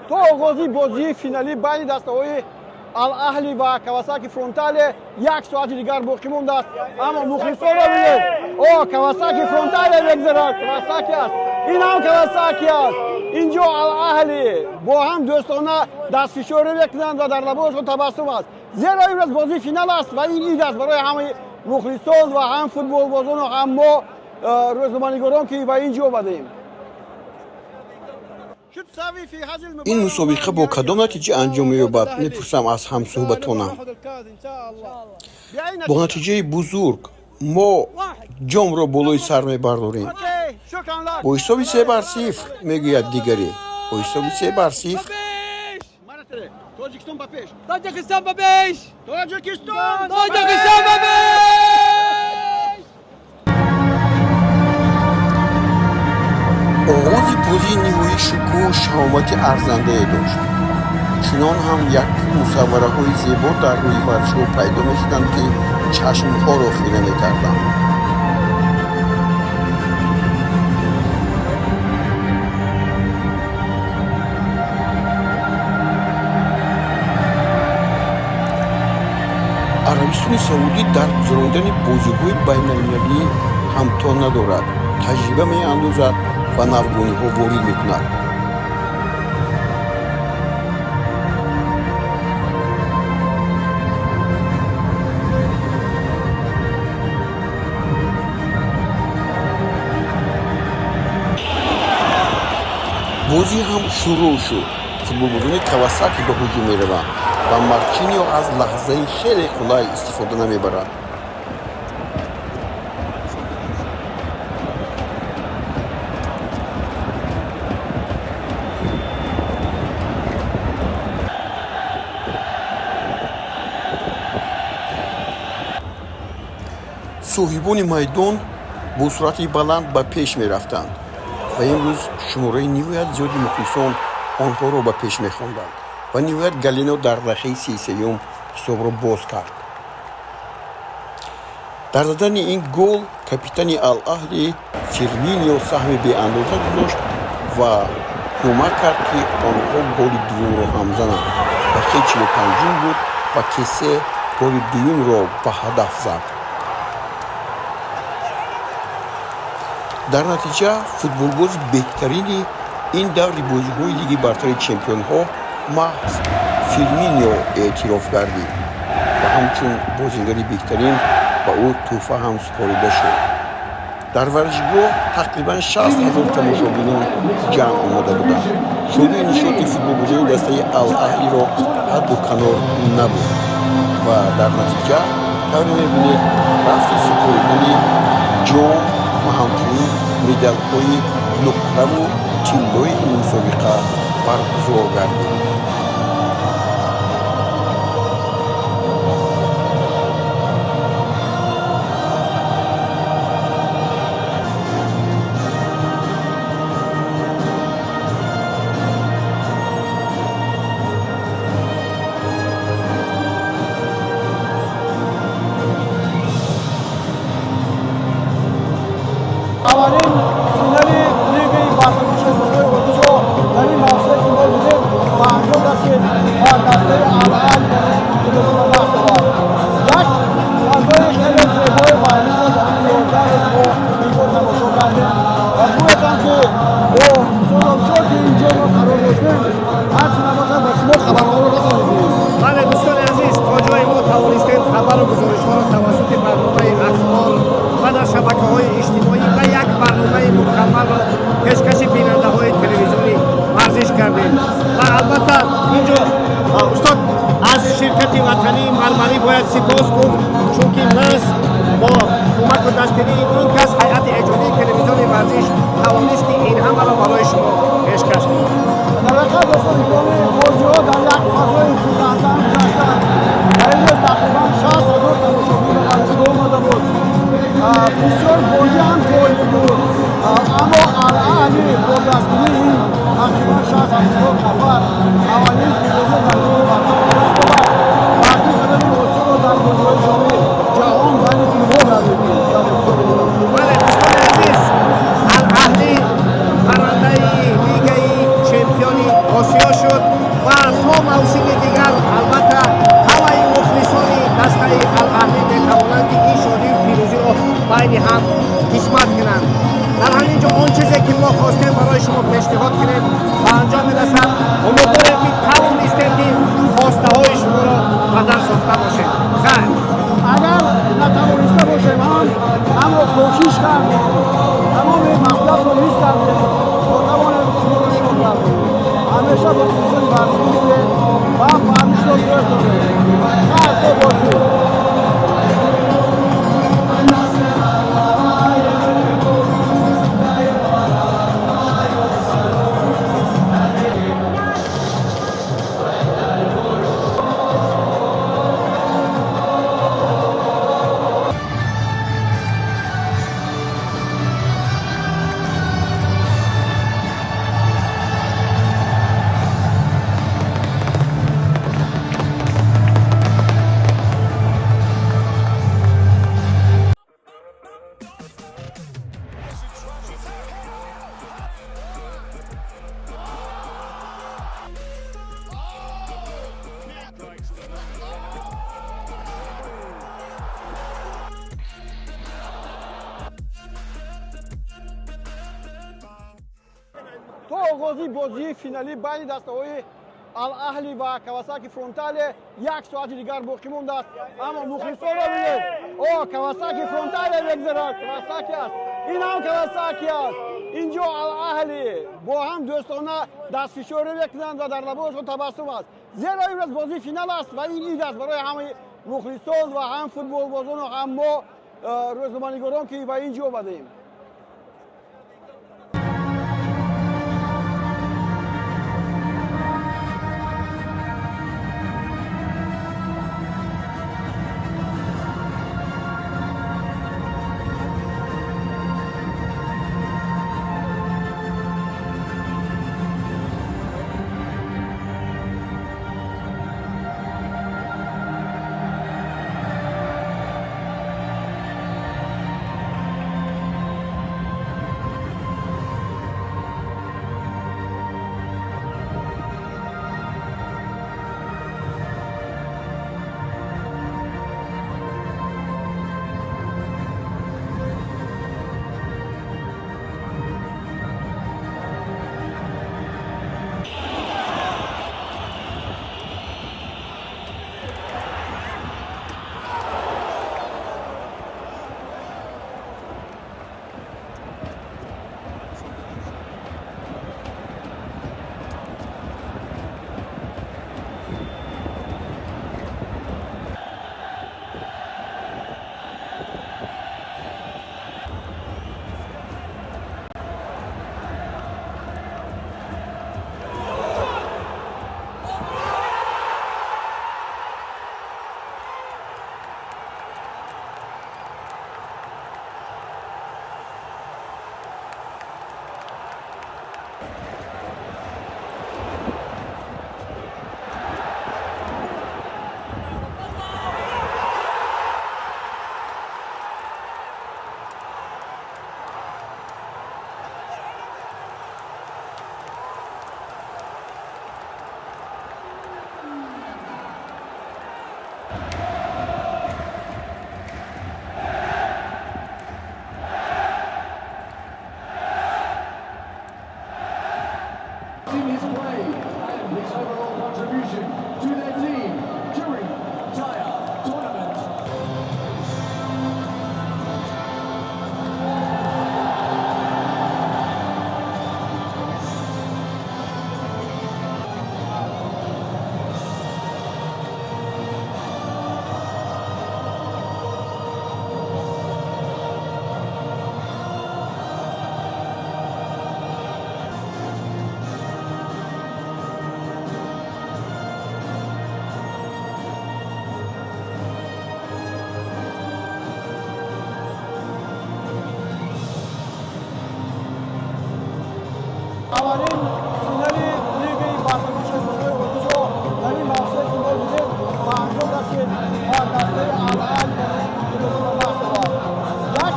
تو آغازی بازی فینالی بین دسته‌های الاهلی و کواساکی فرونتال 1 ساعت دیگر باقی مونده است، اما مخلصان را ببینید. کواساکی فرونتال بگذارد، کواساکی است، این هم کواساکی است. اینجا الاهلی با هم دوستانه دستفشاری میکنند و در لباشون تبسم است، زیرا امروز بازی فینال است و این عید است برای همه مخلصان و هم فوتبال بازان و هم ما روزنامه‌نگاران که به اینجا آمدیم. این مسابقه با کدام نتیجه انجام می‌یابد می‌پرسم از هم‌صحبتانم. با نتیجه بزرگ ما جام را بالای سر می‌برداریم. با حساب 3-0 میگوید دیگری. با حساب 3-0. تاجیکستان به پیش. تاجیکستان به پیش. تاجیکستان به پیش. آغاز بازی نیروی شکوه و شهامت ارزنده داشت. چنان هم یک مصوره های زیبا در روی ورشو پیدا می شدند که چشمها را خیره می کردند. عربستان سعودی در گذراندن بازی‌های بین‌المللی همتا ندارد. تجربه می اندازد و نوگانی‌ها وارد می‌کند. بازی هم شروع شد. فوتبالبازان کواساکی به هجوم می‌روند و مارچینیو از لحظه خیلی قلای استفاده نمی‌برد. صاحبان میدان با سرعت بلند به پیش می رفتند و امروز شماره نهایت زیادی مخلصان آنها را به پیش می خواندند و نهایت گالینو در دقیقه 33 حساب را باز کرد. در زدن این گل کاپیتان الاهلی فیرمینیو سهم بی اندازه گذاشت و کمک کرد که آنها گل دوم را هم زنند. دقیقه 45 بود و کسی گل دوم را به هدف زد. در نتیجه فوتبالباز بهترین این دور بازی‌های لیگ برتر چمپیون‌ها محض فیرمینیو اعتراف گردید و همچون بازیگری بهترین به او تحفه هم سپرده شد. در ورزشگاه تقریباً 60,000 تماشاگران جمع آمده بودند. شروع نشاط فوتبالبازان دسته الاهلی را حد و کنار نبود و در نتیجه طوری می‌بینید رفت سپردن جام و همچنین مدال‌های نقره و طلای این مسابقه برگزار گردید. اولین فینالی لیگ برتر چمپیون‌های اروپا در این موسم که ما دیدیم و انجام رسید و دسته الاهلی که بدون بحث بود. یک فضای خیلی زیبای ورزشگاه در این 11 ما اینجا تماشا کردیم و گویدم که با سونامشا که اینجا ما قرار داشتیم هرچی نباشد به شما خبرها رو رسانیدیم. بله دوستان عزیز، تا جای ما توانستیم خبر و گزارش‌ها را توسط برنامه اخبار و در شبکه‌های اجتماعی و یک برنامه که ما خواستیم برای شما پیشنهاد کنیم و انجام می‌رسد. امیدواریم که توانستیم که خواسته های شما را قدر ساخته باشید. خیر. اگر نتوانسته باشیم اما کوشش کردیم، تمام مطلب رو لیست کردیم تا توانیم شما رو شکر کنیم. همیشه با تلویزیون ورزشی بودیم و ورزش رو دوست داریم. خیر تو باشید. تو آغازی بازی فینالی بین دسته‌های الاهلی و کواساکی فرونتال 1 ساعت دیگر باقی مونده است، اما مخلصان را ببینید. کواساکی فرونتال بگذارد، کواساکی است، این هم کواساکی است. اینجا الاهلی با هم دوستانه دستفشاری میکنند و در لباشون تبسم است، زیرا امروز بازی فینال است و این عید است برای همه مخلصان و هم فوتبال بازان و هم ما روزنامه‌نگاران که به اینجا آمدیم. His play and his overall contribution to their team during the entire tournament. اولین فینال لیگ برتری چمپیون‌های اروپا در این موسم که ما دیدیم و انجام رسید با دسته الاهلی که به طور بحث بود. یک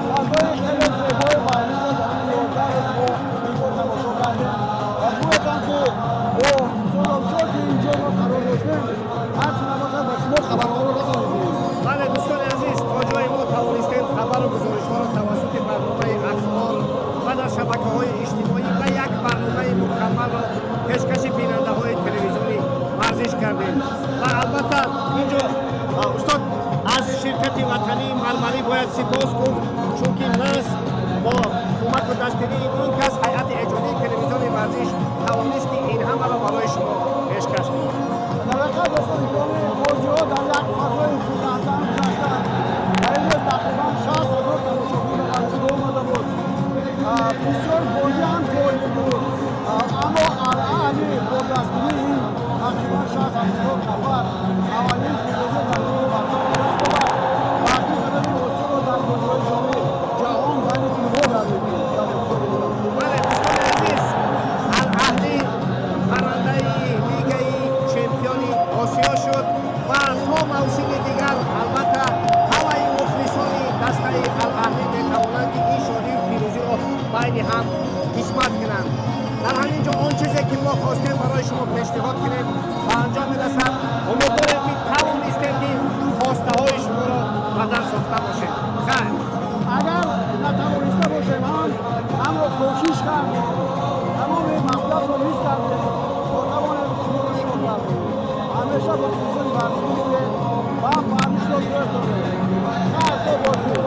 فضای خیلی زیبای ورزشی را در این 11 روز ما اینجا تماشا کردیم و گویدم که با سلامشات که اینجا ما قرار داشتیم هرچی نباشد به شما خبرها را رسانیدیم. بله دوستان عزیز، تا جای ما توانستیم خبر و گزارش‌ها را توسط برنامه اخبار و در شبکه‌های داشتنی این کس هیئت اجرایی تلویزیون ورزش توانست که این همه را برای شما پیشکش کند. در واقع دوستان بازی‌ها در یک فضای خودمند داشتند. امروز تقریبا 60,000 تماشاگر ورزشگاه آمده بود. بسیار بازی هم جالب بود. اما الاهلی با دستگیری این تقریبا 60,000 نفر اولین پیروزی در لیگ برتر دست آورد. بعدی قدم وصول را در بازی‌های جام جهان بین تیم‌ها داده بود. بله دوستان عزیز، الاهلی برنده لیگ چمپیون آسیا شد و تا موسم دیگر البته همه مخلصان دسته الاهلی میتوانند که این شادی پیروزی را بین هم قسمت کنند. در همین جا آن چیزی که ما خواستیم برای شما پیشنهاد کنیم و انجام می‌رسد. امیدواریم که توانستیم که خواسته های شما را بدل ساخته باشیم. خیر، اگر نتوانسته باشیم اما کوشش کردیم تمام مطلب رو لیست کردیم تا توانیم شما را شاد کنیم. همیشه با تلویزیون ورزشی و فرمایش را درست کنیم. خیر تا باشید.